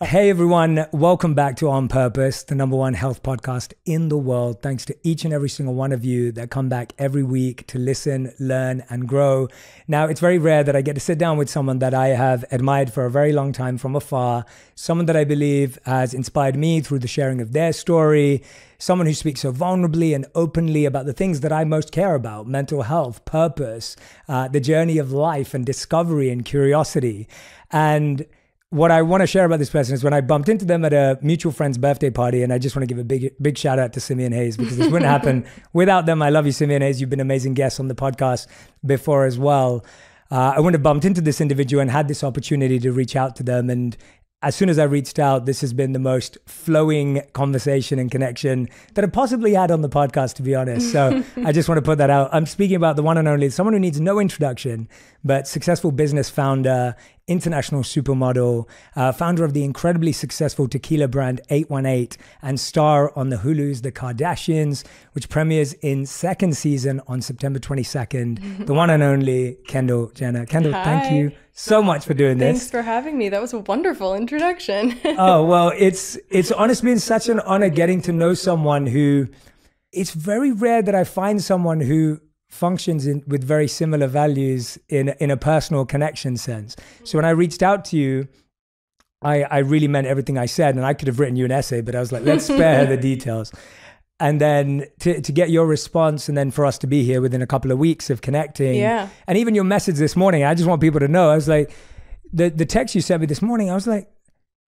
Hey everyone, welcome back to On Purpose, the #1 health podcast in the world. Thanks to each and every single one of you that come back every week to listen, learn, and grow. Now, it's very rare that I get to sit down with someone that I have admired for a very long time from afar, someone that I believe has inspired me through the sharing of their story, someone who speaks so vulnerably and openly about the things that I most care about: mental health, purpose, the journey of life and discovery and curiosity. And what I want to share about this person is when I bumped into them at a mutual friend's birthday party, and I just want to give a big shout out to Simeon Hayes, because this wouldn't happen without them. I love you, Simeon Hayes. You've been amazing guests on the podcast before as well. I wouldn't have bumped into this individual and had this opportunity to reach out to them. And as soon as I reached out, this has been the most flowing conversation and connection that I've possibly had on the podcast, to be honest. So I just want to put that out. I'm speaking about the one and only, someone who needs no introduction, but successful business founder, international supermodel, founder of the incredibly successful tequila brand 818, and star on the Hulu's The Kardashians, which premieres in second season on September 22nd. The one and only Kendall Jenner. Kendall, Hi. Thank you so much for doing this. Thanks for having me. That was a wonderful introduction. Oh, well, it's honestly been such an honor getting to know someone who, it's very rare that I find someone who functions with very similar values in a personal connection sense. So when I reached out to you, I really meant everything I said, and I could have written you an essay, but I was like, let's spare her the details. And then to get your response, and then for us to be here within a couple of weeks of connecting. Yeah. And even your message this morning, I just want people to know, I was like, the text you sent me this morning, I was like,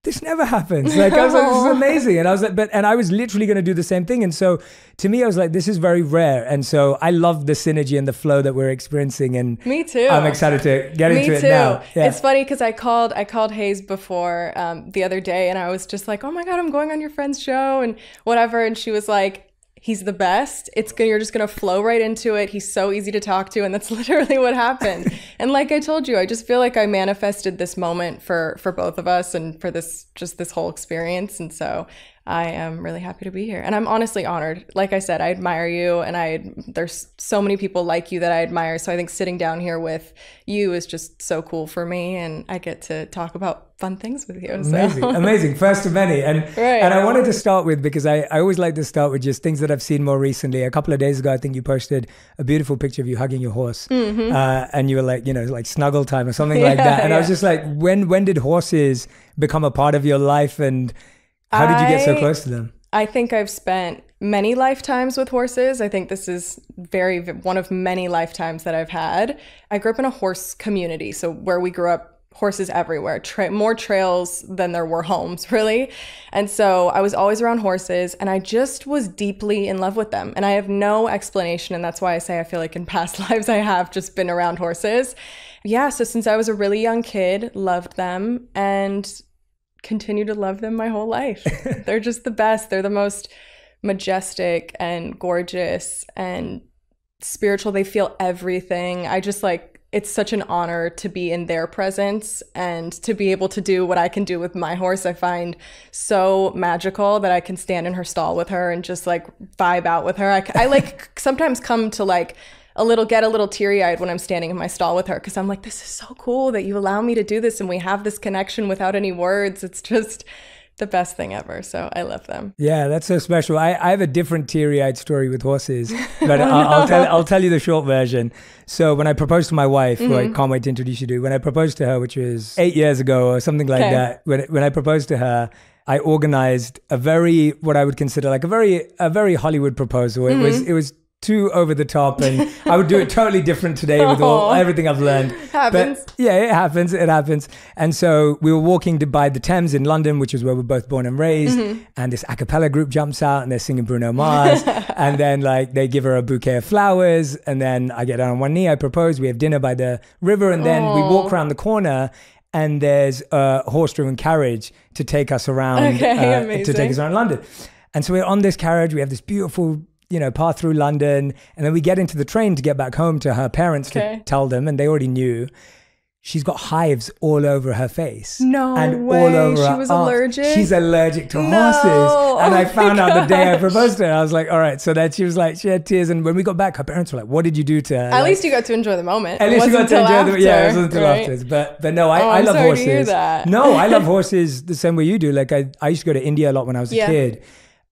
this never happens. Like, I was like, this is amazing. And I was like, and I was literally going to do the same thing. And so to me, I was like, this is very rare. And so I love the synergy and the flow that we're experiencing. And Me too. I'm excited to get into Me it too. now. Yeah. It's funny because I called Hayes before the other day, and I was just like, oh my God, I'm going on your friend's show and whatever. And she was like, he's the best. You're just going to flow right into it. He's so easy to talk to. And that's literally what happened. And like I told you, I just feel like I manifested this moment for both of us and for this whole experience. And so I am really happy to be here. And I'm honestly honored. Like I said, I admire you, and there's so many people like you that I admire. So I think sitting down here with you is just so cool for me, and I get to talk about fun things with you. So. Amazing. First of many. And Right. and I wanted to start with, because I always like to start with just things that I've seen more recently. A couple of days ago, I think you posted a beautiful picture of you hugging your horse. Mm-hmm. And you were like, like snuggle time or something like that. And I was just like, when did horses become a part of your life, and how did you get so close to them? I think I've spent many lifetimes with horses. I think this is one of many lifetimes that I've had. I grew up in a horse community. So where we grew up, horses everywhere, more trails than there were homes, really. And so I was always around horses, and I just was deeply in love with them. And I have no explanation. And that's why I say I feel like in past lives I have just been around horses. Yeah, so since I was a really young kid, loved them, and continue to love them my whole life. They're just the best. They're the most majestic and gorgeous and spiritual. They feel everything. It's such an honor to be in their presence and to be able to do what I can do with my horse. I find so magical that I can stand in her stall with her and just like vibe out with her. I like sometimes come to like get a little teary-eyed when I'm standing in my stall with her, because I'm like, this is so cool that you allow me to do this and we have this connection without any words. It's just the best thing ever. So I love them. Yeah, that's so special. I have a different teary-eyed story with horses, but I'll tell you the short version. So when I proposed to my wife, who I can't wait to introduce you to, when I proposed to her, which was 8 years ago or something like that, when I proposed to her, I organized what I would consider like a very Hollywood proposal. It was too over the top, and I would do it totally different today with everything I've learned. Happens. But yeah, it happens. And so we were walking by the Thames in London, which is where we're both born and raised. And this a cappella group jumps out and they're singing Bruno Mars. And then like they give her a bouquet of flowers. And then I get down on one knee, I propose, we have dinner by the river. And then we walk around the corner, and there's a horse-driven carriage to take us around, to take us around London. And so we're on this carriage. We have this beautiful path through London, and then we get into the train to get back home to her parents to tell them, and they already knew. she's got hives all over her face. No and way. all over She her was arms. allergic? She's allergic to No. horses. And Oh I my found out the day I gosh. proposed to her. I was like, all right. So then she was like, she had tears. And when we got back, her parents were like, what did you do to her? At least you got to enjoy the moment. At It least you got wasn't to till enjoy after, yeah, it wasn't until right? afterwards. But no, I I'm love sorry horses. to hear that. No, I love horses the same way you do. Like I used to go to India a lot when I was a kid.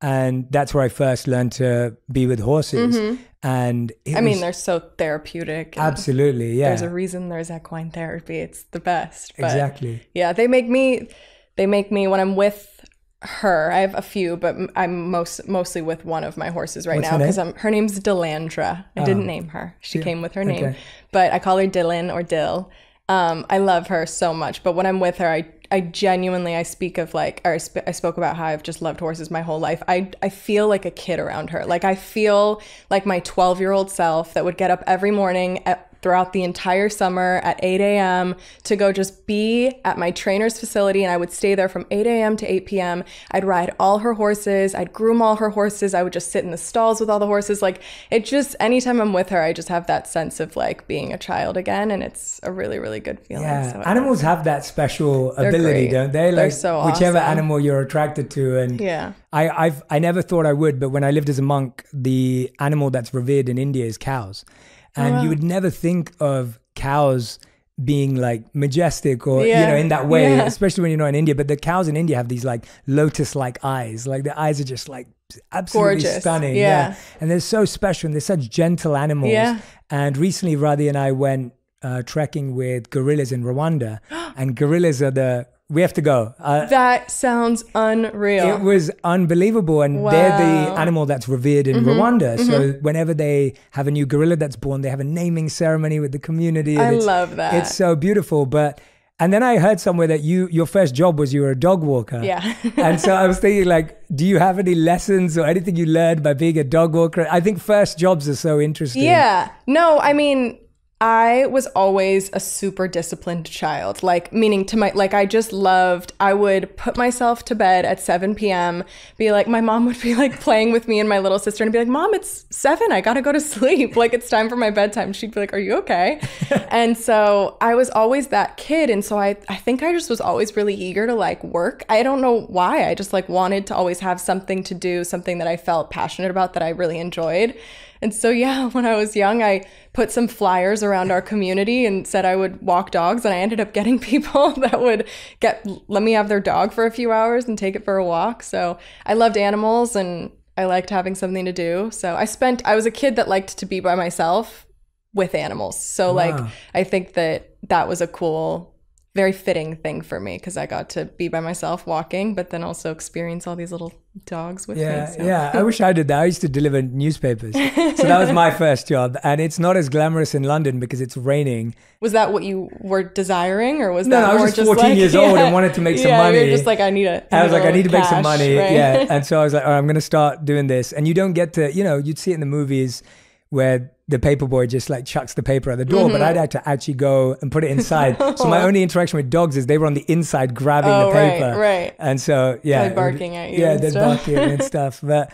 And that's where I first learned to be with horses. And they're so therapeutic. and absolutely, yeah. There's a reason there's equine therapy. It's the best. But Exactly. yeah, they make me when I'm with her. I have a few, but I'm mostly with one of my horses right What's now her because her name's Delandra. I didn't name her. She came with her name, but I call her Dylan or Dill. I love her so much, but when I'm with her, I genuinely, I speak of like, or I spoke about how I've just loved horses my whole life. I feel like a kid around her. Like I feel like my 12-year-old self that would get up every morning throughout the entire summer at 8 a.m. to go just be at my trainer's facility. And I would stay there from 8 a.m. to 8 p.m. I'd ride all her horses. I'd groom all her horses. I would just sit in the stalls with all the horses. Like it just, anytime I'm with her, I just have that sense of like being a child again. And it's a really, really good feeling. Yeah, So animals have that special ability, great. don't they? Like They're so whichever awesome. animal you're attracted to. And yeah. I never thought I would, but when I lived as a monk, the animal that's revered in India is cows. And you would never think of cows being like majestic or, in that way, especially when you're not in India. But the cows in India have these like lotus-like eyes. Like the eyes are just like absolutely Gorgeous. stunning. Yeah. And they're so special and they're such gentle animals. Yeah. And recently, Radhi and I went trekking with gorillas in Rwanda. And gorillas are we have to go. That sounds unreal. It was unbelievable. And they're the animal that's revered in Rwanda. So whenever they have a new gorilla that's born, they have a naming ceremony with the community. I love that. It's so beautiful. And then I heard somewhere that your first job was you were a dog walker. Yeah. And so I was thinking like, do you have any lessons or anything you learned by being a dog walker? I think first jobs are so interesting. Yeah. No, I mean, I was always a super disciplined child, like meaning I would put myself to bed at 7 p.m., be like, my mom would be like playing with me and my little sister and be like, Mom, it's 7. I got to go to sleep. Like it's time for my bedtime. She'd be like, are you okay? And so I was always that kid. And so I think I just was always really eager to like work. I don't know why. I just like wanted to always have something to do, something that I felt passionate about that I really enjoyed. And so, yeah, when I was young, I put some flyers around our community and said I would walk dogs. And I ended up getting people that would let me have their dog for a few hours and take it for a walk. So I loved animals and I liked having something to do. So I was a kid that liked to be by myself with animals. So like, I think that was a cool, very fitting thing for me because I got to be by myself walking, but then also experience all these little dogs with me. So. Yeah. I wish I did that. I used to deliver newspapers. So that was my first job. And it's not as glamorous in London because it's raining. Was that what you were desiring or was that No, I more was just 14 years old and wanted to make some money. You're just like, I need to make some money. Right? Yeah. And so I was like, all right, I'm going to start doing this. And you don't get to, you'd see it in the movies where the paper boy just like chucks the paper at the door, but I'd had to actually go and put it inside. So my only interaction with dogs is they were on the inside grabbing the paper. Right. And so, yeah. Like barking at you. Yeah, and they're stuff. barking and stuff. But